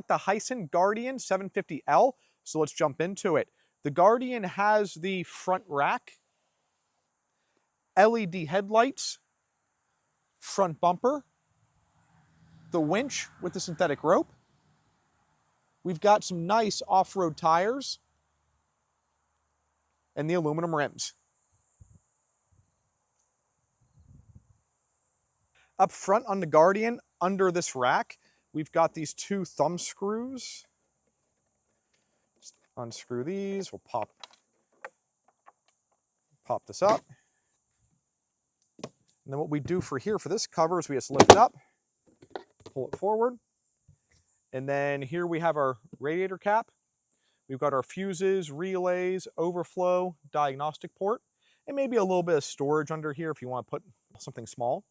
the Hisun Guardian 750L, so let's jump into it. The Guardian has the front rack, LED headlights, front bumper, the winch with the synthetic rope. We've got some nice off-road tires and the aluminum rims. Up front on the Guardian, under this rack, we've got these two thumb screws. Just unscrew these, we'll pop this up. And then what we do for this cover is we just lift it up, pull it forward. And then here we have our radiator cap. We've got our fuses, relays, overflow, diagnostic port, and maybe a little bit of storage under here if you want to put something small.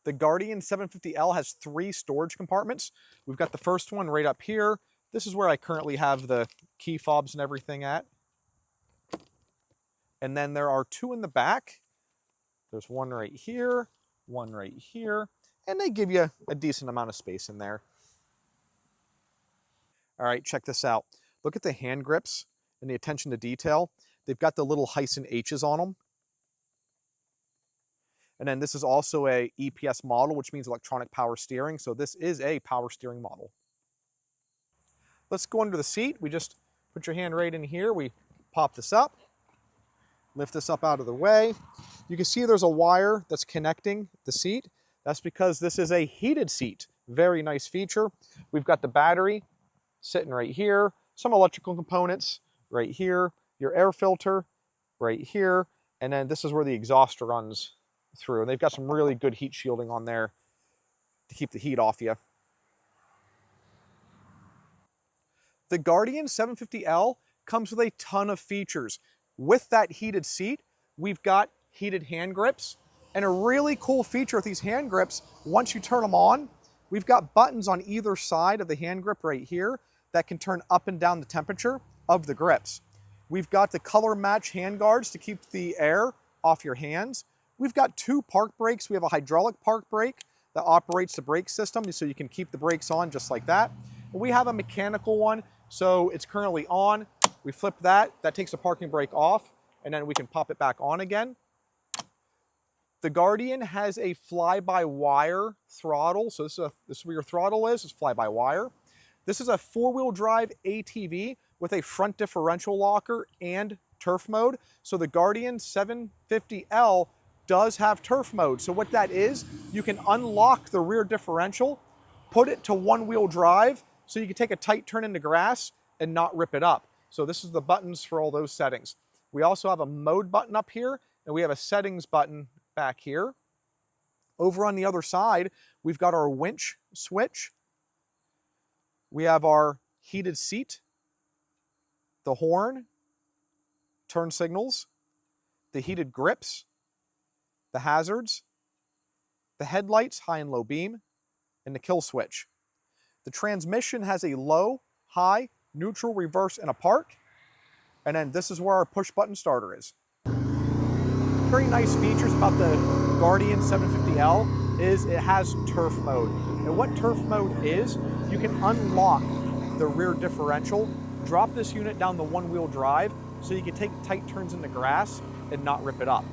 The Guardian 750L has 3 storage compartments. We've got the first one right up here. This is where I currently have the key fobs and everything at. And then there are 2 in the back. There's one right here, and they give you a decent amount of space in there. All right, check this out. Look at the hand grips and the attention to detail. They've got the little Hisun H's on them. And then this is also a EPS model, which means electronic power steering. So this is a power steering model. Let's go under the seat. We just put your hand right in here. We pop this up, lift this up out of the way. You can see there's a wire that's connecting the seat. That's because this is a heated seat. Very nice feature. We've got the battery sitting right here, some electrical components right here, your air filter right here, and then this is where the exhaust runs through. And they've got some really good heat shielding on there to keep the heat off you. The Guardian 750L comes with a ton of features. With that heated seat, we've got heated hand grips, and a really cool feature with these hand grips, once you turn them on, we've got buttons on either side of the hand grip right here that can turn up and down the temperature of the grips. We've got the color match hand guards to keep the air off your hands. We've got 2 park brakes. We have a hydraulic park brake that operates the brake system so you can keep the brakes on just like that. And we have a mechanical one, so it's currently on. We flip that takes the parking brake off, and then we can pop it back on again. The Guardian has a fly-by-wire throttle. So this is where your throttle is, it's fly-by-wire. This is a 4-wheel drive ATV with a front differential locker and turf mode. So the Guardian 750L does have turf mode. So what that is, you can unlock the rear differential, put it to 1-wheel drive, so you can take a tight turn into grass and not rip it up. So this is the buttons for all those settings. We also have a mode button up here, and we have a settings button back here. Over on the other side, we've got our winch switch. We have our heated seat, the horn, turn signals, the heated grips, the hazards, the headlights, high and low beam, and the kill switch. The transmission has a low, high, neutral, reverse, and a park. And then this is where our push button starter is. Very nice features about the Guardian 750L is it has turf mode. And what turf mode is, you can unlock the rear differential, drop this unit down the 1-wheel drive so you can take tight turns in the grass and not rip it up.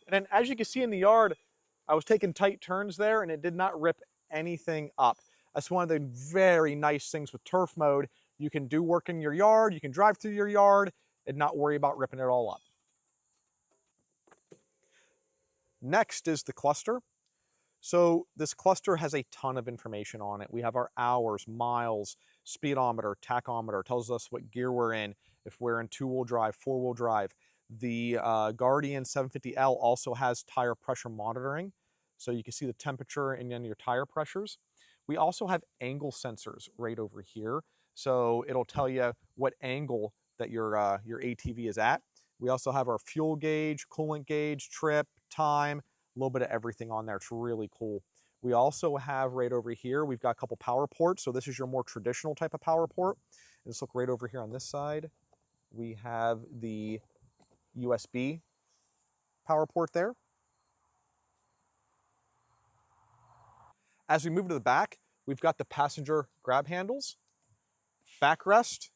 And then as you can see in the yard, I was taking tight turns there and it did not rip anything up. That's one of the very nice things with turf mode. You can do work in your yard, you can drive through your yard and not worry about ripping it all up. Next is the cluster. So this cluster has a ton of information on it. We have our hours, miles, speedometer, tachometer, tells us what gear we're in, if we're in 2-wheel drive, 4-wheel drive. The Guardian 750L also has tire pressure monitoring, so you can see the temperature and then your tire pressures. We also have angle sensors right over here, so it'll tell you what angle that your ATV is at. We also have our fuel gauge, coolant gauge, trip, time, a little bit of everything on there. It's really cool. We also have right over here, we've got a couple power ports. So this is your more traditional type of power port. Let's look right over here on this side. We have the USB power port there. As we move to the back, we've got the passenger grab handles, backrest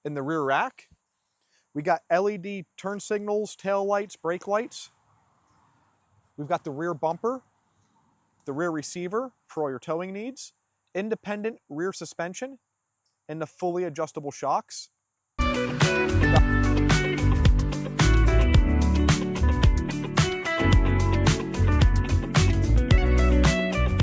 in the rear rack. We got LED turn signals, tail lights, brake lights. We've got the rear bumper, the rear receiver for all your towing needs, independent rear suspension, and the fully adjustable shocks.